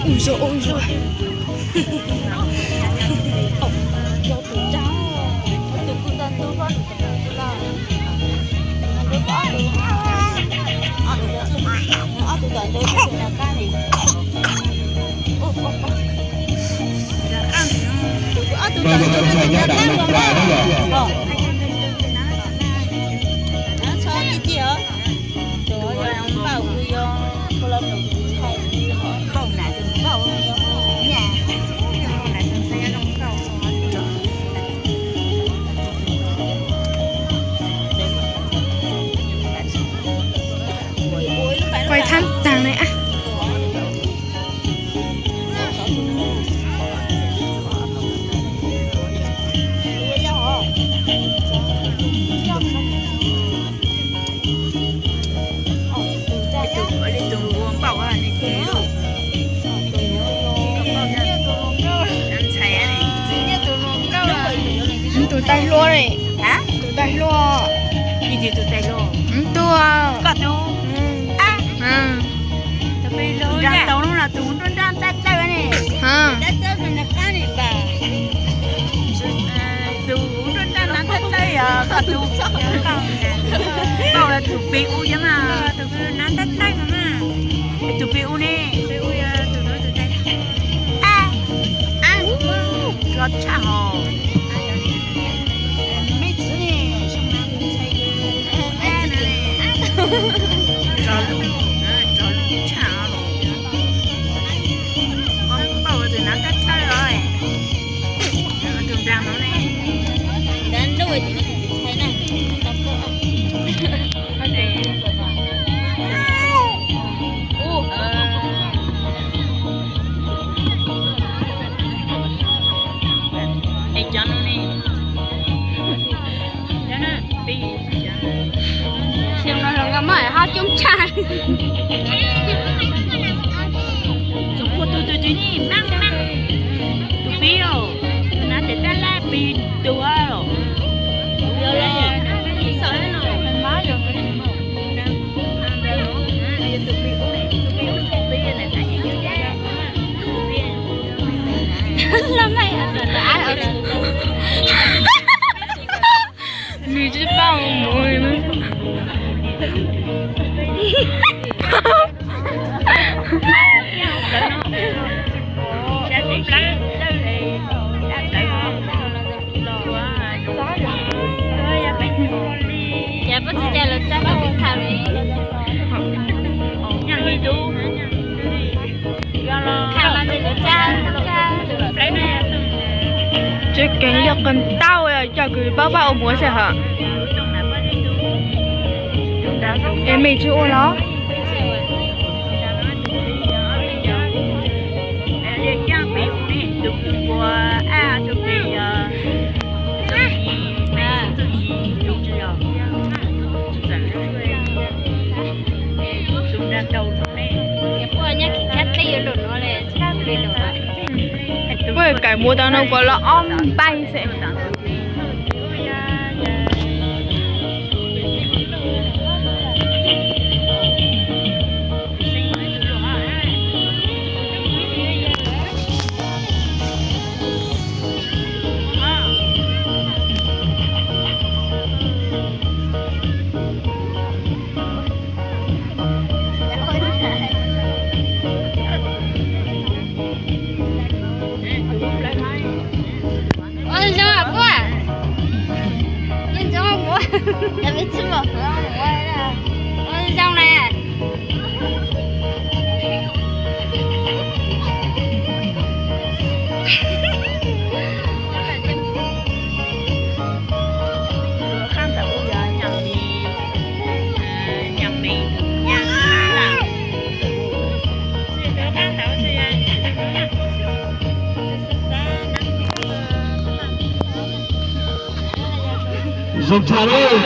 ôi giời ôi giời. Và một trong số nhà đã được quà đó rồi. Quay thăm tàng này á. Tụi tay luôn này. Hả? Tụi tay luôn. Gì gì tụi tay luôn? Tua. Có tu. À. Tụi bay luôn. Răng tàu nó là tụi nó răng tát tay này. Tát tay này cá này bà. Tụi nó răng tát tay à, có tu. Bảo là tụi bị u chứ mà, tụi nó tát tay mà. Tụi bị u nè, bị u tụi nó tụi tay. À. À. Rất chả hồ. Xem nó là mày ha chúng trai. Chúng cô tụi đi mang tụi biết rồi, nó để ta la bị tụi rồi, giờ là sợ nó mình nói rồi cái này tụi biết này tại vì như thế Làm mày đã rồi. Người chỉ bao mùi nữa. Dạ bác sĩ cha là cha có biết thao đi. Nhà gì chú? Khao là gì cha? Chứ cái giờ cần tao rồi cho cứ bao bao múa sẽ hả? Em mình chưa nó. Với cái mua tao nó có là om bay sẽ. Ôi sao à cô à? Nhìn sao không cô? Em biết chứ mà. Ôi sao nè? Dùng trà đi.